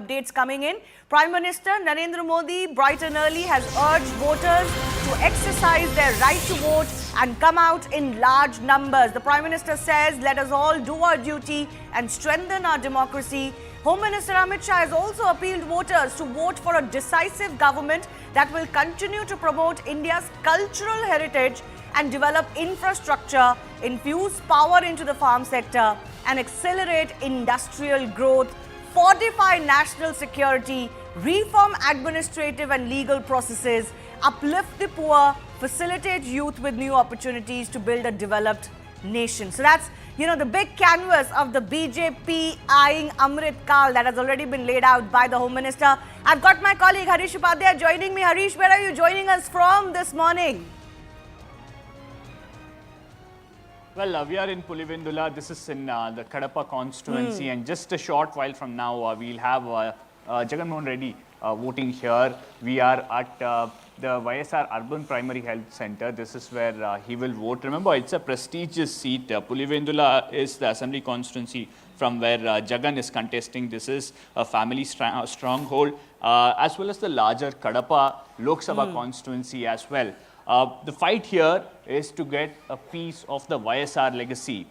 updates coming in. Prime Minister Narendra Modi, bright and early, has urged voters to exercise their right to vote and come out in large numbers. The Prime Minister says, let us all do our duty and strengthen our democracy. Home Minister Amit Shah has also appealed voters to vote for a decisive government that will continue to promote India's cultural heritage and develop infrastructure, infuse power into the farm sector and accelerate industrial growth, fortify national security, reform administrative and legal processes, uplift the poor, facilitate youth with new opportunities to build a developed nation. So that's, the big canvas of the BJP eyeing Amrit Kal that has already been laid out by the Home Minister. I've got my colleague Harish Upadhyay joining me. Harish, where are you joining us from this morning? Well, we are in Pulivendula. This is in the Kadapa constituency, and just a short while from now, we'll have Jagan Mohan Reddy voting here. We are at the YSR Urban Primary Health Center. This is where he will vote. Remember, it's a prestigious seat. Pulivendula is the assembly constituency from where Jagan is contesting. This is a family stronghold, as well as the larger Kadapa Lok Sabha constituency as well. The fight here is to get a piece of the YSR legacy.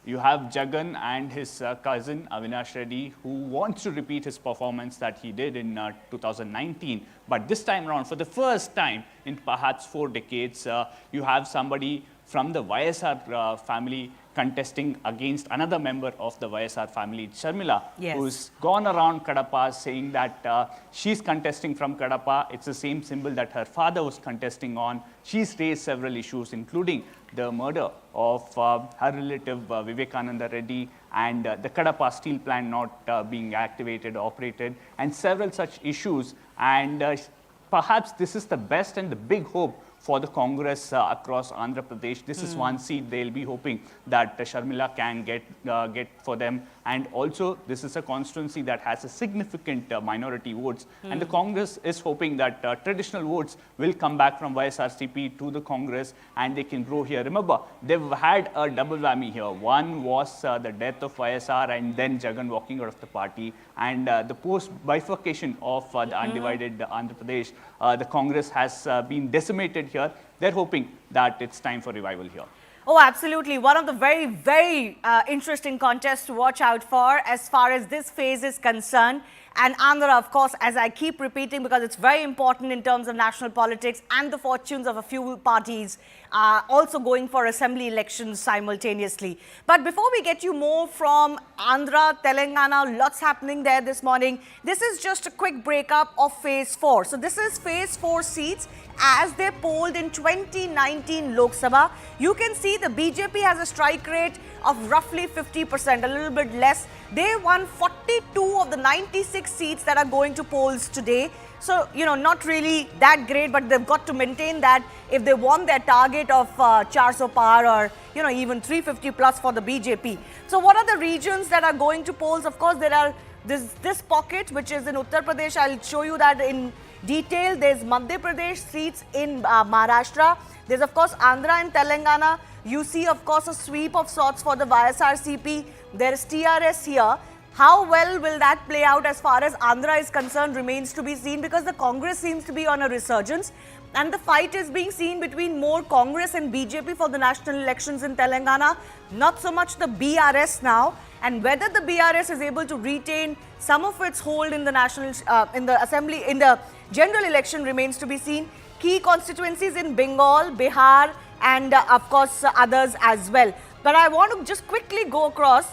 You have Jagan and his cousin Avinash Reddy, who wants to repeat his performance that he did in 2019. But this time around, for the first time in perhaps 4 decades, you have somebody from the YSR family contesting against another member of the YSR family, Sharmila, who's gone around Kadapa saying that she's contesting from Kadapa. It's the same symbol that her father was contesting on. She's raised several issues, including the murder of her relative Vivekananda Reddy and the Kadapa steel plant not being activated, operated, and several such issues. And perhaps this is the best and the big hope for the Congress across Andhra Pradesh. This is one seat they'll be hoping that Sharmila can get for them. And also, this is a constituency that has a significant minority votes. And the Congress is hoping that traditional votes will come back from YSRCP to the Congress and they can grow here. Remember, they've had a double whammy here. One was the death of YSR and then Jagan walking out of the party. And the post-bifurcation of the undivided Andhra Pradesh, the Congress has been decimated here. They're hoping that it's time for revival here. Oh, absolutely. One of the very, very interesting contests to watch out for as far as this phase is concerned. And Andhra, of course, as I keep repeating, because it's very important in terms of national politics and the fortunes of a few parties also going for assembly elections simultaneously. But before we get you more from Andhra, Telangana, lots happening there this morning. This is just a quick breakup of phase 4. So this is phase 4 seats as they polled in 2019 Lok Sabha. You can see the BJP has a strike rate of roughly 50%, a little bit less. They won 42 of the 96 seats that are going to polls today. So, not really that great, but they've got to maintain that if they want their target of 400 par or, even 350 plus for the BJP. So, what are the regions that are going to polls? Of course, there are this pocket, which is in Uttar Pradesh. I'll show you that in detail. There's Madhya Pradesh seats in Maharashtra. There's, of course, Andhra and Telangana. You see, of course, a sweep of sorts for the YSRCP. There's TRS here. How well will that play out as far as Andhra is concerned remains to be seen, because the Congress seems to be on a resurgence. And the fight is being seen between more Congress and BJP for the national elections in Telangana. Not so much the BRS now. And whether the BRS is able to retain some of its hold in the in the general election remains to be seen. Key constituencies in Bengal, Bihar, and of course others as well. But I want to just quickly go across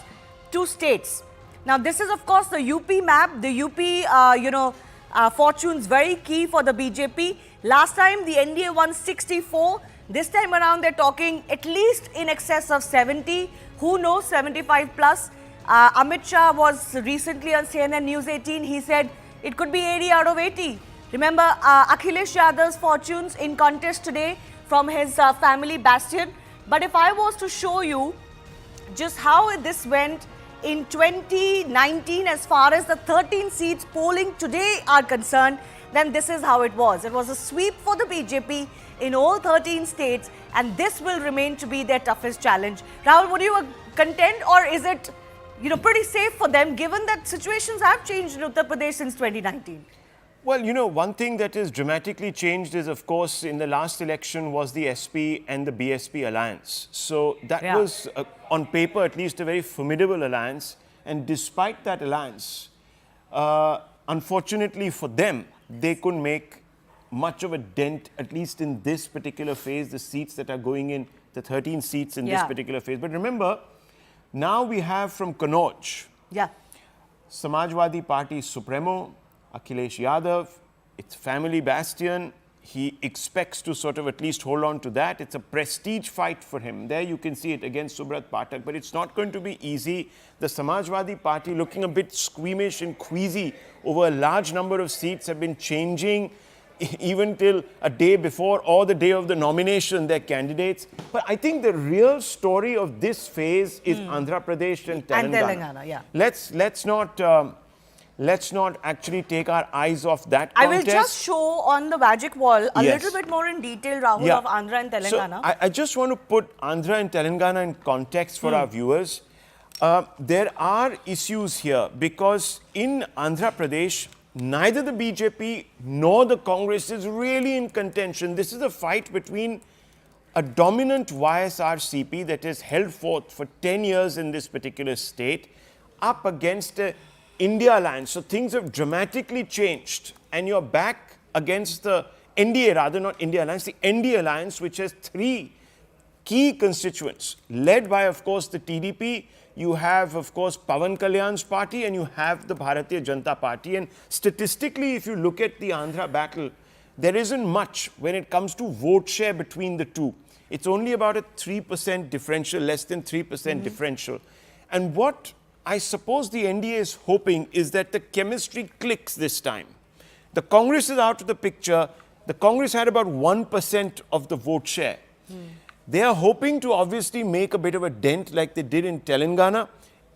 2 states. Now this is of course the UP map. The UP, fortunes very key for the BJP. Last time the NDA won 64. This time around they're talking at least in excess of 70. Who knows, 75 plus. Amit Shah was recently on CNN News 18. He said it could be 80 out of 80. Remember Akhilesh Yadav's fortunes in contest today from his family bastion. But if I was to show you just how this went in 2019 as far as the 13 seats polling today are concerned, then this is how it was. It was a sweep for the BJP in all 13 states, and this will remain to be their toughest challenge. Rahul, would you contend, or is it, pretty safe for them, given that situations have changed in Uttar Pradesh since 2019. Well, one thing that has dramatically changed is, of course, in the last election was the SP and the BSP alliance. So that was, on paper at least, a very formidable alliance. And despite that alliance, unfortunately for them, they couldn't make much of a dent, at least in this particular phase, the seats that are going in, the 13 seats in this particular phase. But remember, now we have from Kannauj, Samajwadi Party Supremo, Akhilesh Yadav, it's family bastion. He expects to sort of at least hold on to that. It's a prestige fight for him. There you can see it against Subrat Pathak, but it's not going to be easy. The Samajwadi Party looking a bit squeamish and queasy over a large number of seats have been changing even till a day before or the day of the nomination, their candidates. But I think the real story of this phase is Andhra Pradesh and Telangana. Let's not actually take our eyes off that contest. I will just show on the magic wall a little bit more in detail, Rahul, of Andhra and Telangana. So I just want to put Andhra and Telangana in context for our viewers. There are issues here because in Andhra Pradesh, neither the BJP nor the Congress is really in contention. This is a fight between a dominant YSRCP that has held forth for 10 years in this particular state up against a India alliance. So things have dramatically changed and you're back against the NDA, rather not India alliance, the NDA alliance, which has three key constituents led by, of course, the TDP. You have, of course, Pawan Kalyan's party and you have the Bharatiya Janata Party. And statistically, if you look at the Andhra battle, there isn't much when it comes to vote share between the two. It's only about a 3% differential, less than 3% differential. And what I suppose the NDA is hoping is that the chemistry clicks this time. The Congress is out of the picture. The Congress had about 1% of the vote share. They are hoping to obviously make a bit of a dent like they did in Telangana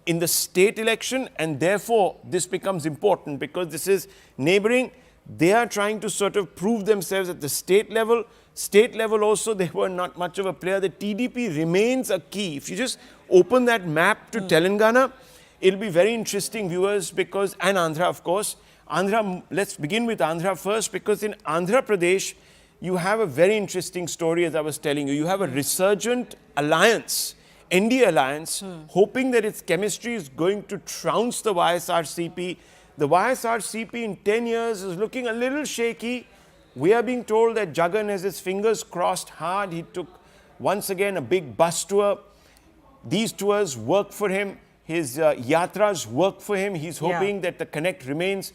in the state election, and therefore this becomes important because this is neighboring. They are trying to sort of prove themselves at the state level. State level also, they were not much of a player. The TDP remains a key. If you just open that map to Telangana, it'll be very interesting, viewers, because, and Andhra, of course. Andhra, let's begin with Andhra first, because in Andhra Pradesh, you have a very interesting story, as I was telling you. You have a resurgent alliance, NDA alliance, hoping that its chemistry is going to trounce the YSRCP. The YSRCP in 10 years is looking a little shaky. We are being told that Jagan has his fingers crossed hard. He took, once again, a big bus tour. These tours work for him. His yatras work for him. He's hoping that the connect remains.